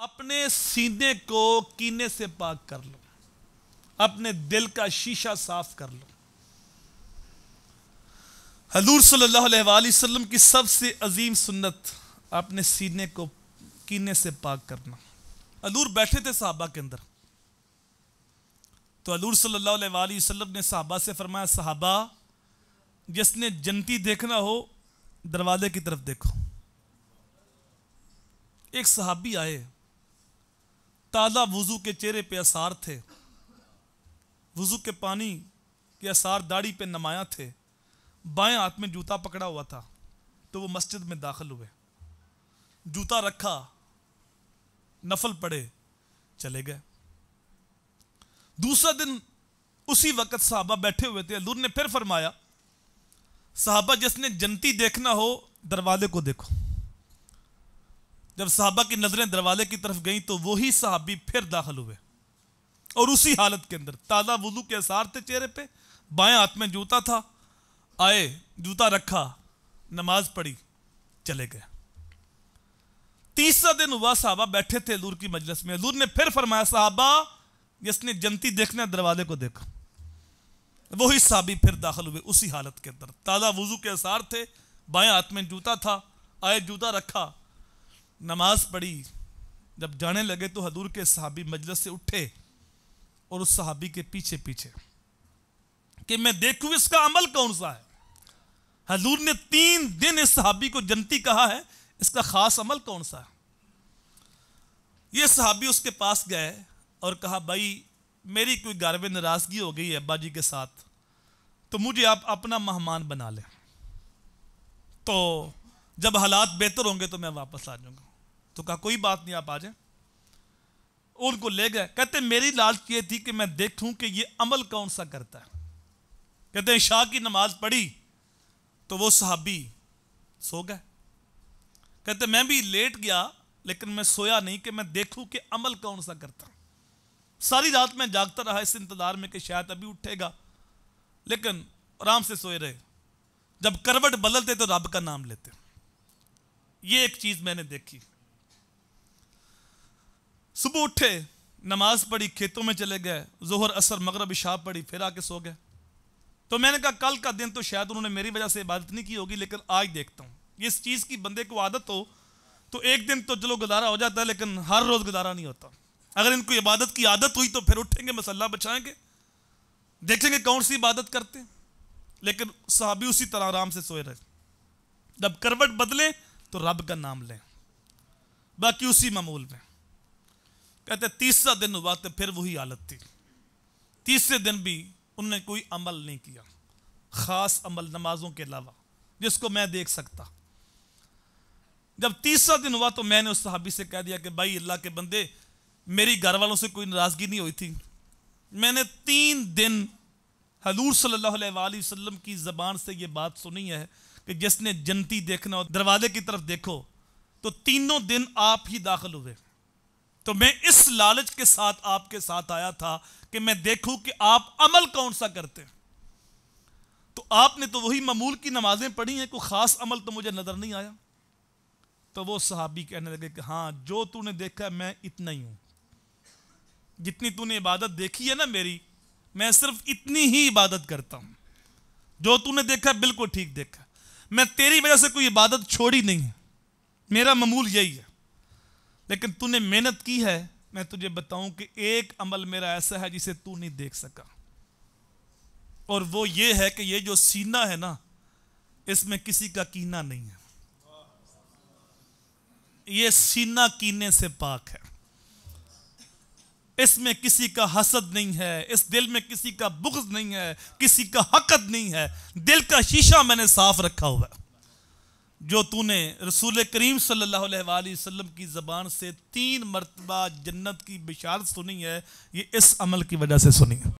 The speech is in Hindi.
अपने सीने को कीने से पाक कर लो, अपने दिल का शीशा साफ कर लो। हजूर सल्लल्लाहु अलैहि वसल्लम की सबसे अजीम सुन्नत अपने सीने को कीने से पाक करना। हजूर बैठे थे सहाबा के अंदर, तो हजूर सल्लल्लाहु अलैहि वसल्लम ने सहाबा से फरमाया, सहाबा जिसने जन्नती देखना हो दरवाजे की तरफ देखो। एक सहाबी आए, ताज़ा वुजू के चेहरे पे असर थे, वुजू के पानी के असर दाढ़ी पे नमाया थे, बाएं हाथ में जूता पकड़ा हुआ था। तो वो मस्जिद में दाखिल हुए, जूता रखा, नफल पढ़े, चले गए। दूसरा दिन उसी वक्त साहबा बैठे हुए थे, हजूर ने फिर फरमाया, साहबा जिसने जन्नती देखना हो दरवाजे को देखो। जब साहबा की नजरें दरवाजे की तरफ गई तो वही साहबी फिर दाखिल हुए और उसी हालत के अंदर ताज़ा वुजू के असर थे चेहरे पे, बाएं हाथ में जूता था, आए, जूता रखा, नमाज पढ़ी, चले गए। तीसरा दिन हुआ, साहबा बैठे थे हजूर की मजलिस में, हजूर ने फिर फरमाया, साहबा जिसने जन्नती देखना दरवाजे को देखो। वही साहबी फिर दाखिल हुए उसी हालत के अंदर, ताज़ा वुजू के असर थे, बाएं हाथ में जूता था, आए, जूता रखा, नमाज पढ़ी। जब जाने लगे तो हजूर के सहाबी मजलिस से उठे और उस सहाबी के पीछे पीछे कि मैं देखूं इसका अमल कौन सा है। हजूर ने 3 दिन इस सहाबी को जन्नती कहा है, इसका खास अमल कौन सा है। ये सहाबी उसके पास गए और कहा, भाई मेरी कोई घर में नाराजगी हो गई है अब्बा जी के साथ, तो मुझे आप अपना मेहमान बना लें, तो जब हालात बेहतर होंगे तो मैं वापस आ जाऊंगा। तो कहा कोई बात नहीं, आप आ जाए। उनको ले गए, कहते मेरी लालच ये थी कि मैं देखूं कि ये अमल कौन सा करता है। कहते हैं इशा की नमाज पढ़ी तो वो सहाबी सो गए। कहते मैं भी लेट गया लेकिन मैं सोया नहीं कि मैं देखूं कि अमल कौन सा करता। सारी रात मैं जागता रहा इस इंतजार में कि शायद अभी उठेगा, लेकिन आराम से सोए रहे। जब करवट बदलते तो रब का नाम लेते। ये एक चीज मैंने देखी। सुबह उठे, नमाज पढ़ी, खेतों में चले गए, जोहर असर मगरब इशा पढ़ी, फिर आके सो गए। तो मैंने कहा कल का दिन तो शायद उन्होंने मेरी वजह से इबादत नहीं की होगी, लेकिन आज देखता हूं। इस चीज की बंदे को आदत हो तो एक दिन तो चलो गुजारा हो जाता है, लेकिन हर रोज गुजारा नहीं होता। अगर इनको इबादत की आदत हुई तो फिर उठेंगे, मसल्ला बचाएंगे, देखेंगे कौन सी इबादत करते हैं। लेकिन सहाबी उसी तरह आराम से सोए रहे। जब करवट बदले तो रब का नाम लें, बाकी उसी मामूल में। कहते तीसरा दिन हुआ तो फिर वही हालत थी। तीसरे दिन भी उन्होंने कोई अमल नहीं किया, खास अमल नमाजों के अलावा जिसको मैं देख सकता। जब तीसरा दिन हुआ तो मैंने उस सहाबी से कह दिया कि भाई अल्लाह के बंदे, मेरी घर वालों से कोई नाराजगी नहीं हुई थी। मैंने 3 दिन हजूर सल्लल्लाहु अलैहि वसल्लम की जबान से ये बात सुनी है कि जिसने जन्नती देखना हो दरवाजे की तरफ देखो। तो तीनों दिन आप ही दाखिल हुए। तो मैं इस लालच के साथ आपके साथ आया था कि मैं देखूं कि आप अमल कौन सा करते हैं। तो आपने तो वही मामूल की नमाजें पढ़ी हैं, कोई खास अमल तो मुझे नजर नहीं आया। तो वो सहाबी कहने लगे कि हाँ, जो तूने देखा मैं इतना ही हूं, जितनी तूने इबादत देखी है ना मेरी, मैं सिर्फ इतनी ही इबादत करता हूं। जो तूने देखा बिल्कुल ठीक देखा, मैं तेरी वजह से कोई इबादत छोड़ी नहीं है, मेरा मामूल यही है। लेकिन तूने मेहनत की है, मैं तुझे बताऊं कि एक अमल मेरा ऐसा है जिसे तू नहीं देख सका, और वो ये है कि ये जो सीना है ना, इसमें किसी का कीना नहीं है। ये सीना कीने से पाक है, इसमें किसी का हसद नहीं है, इस दिल में किसी का बुग़्ज़ नहीं है, किसी का हक़द नहीं है। दिल का शीशा मैंने साफ रखा हुआ है। जो तूने रसूल करीम सल्लल्लाहु अलैहि वसल्लम की ज़बान से 3 मरतबा जन्नत की बिशारत सुनी है, ये इस अमल की वजह से सुनी है।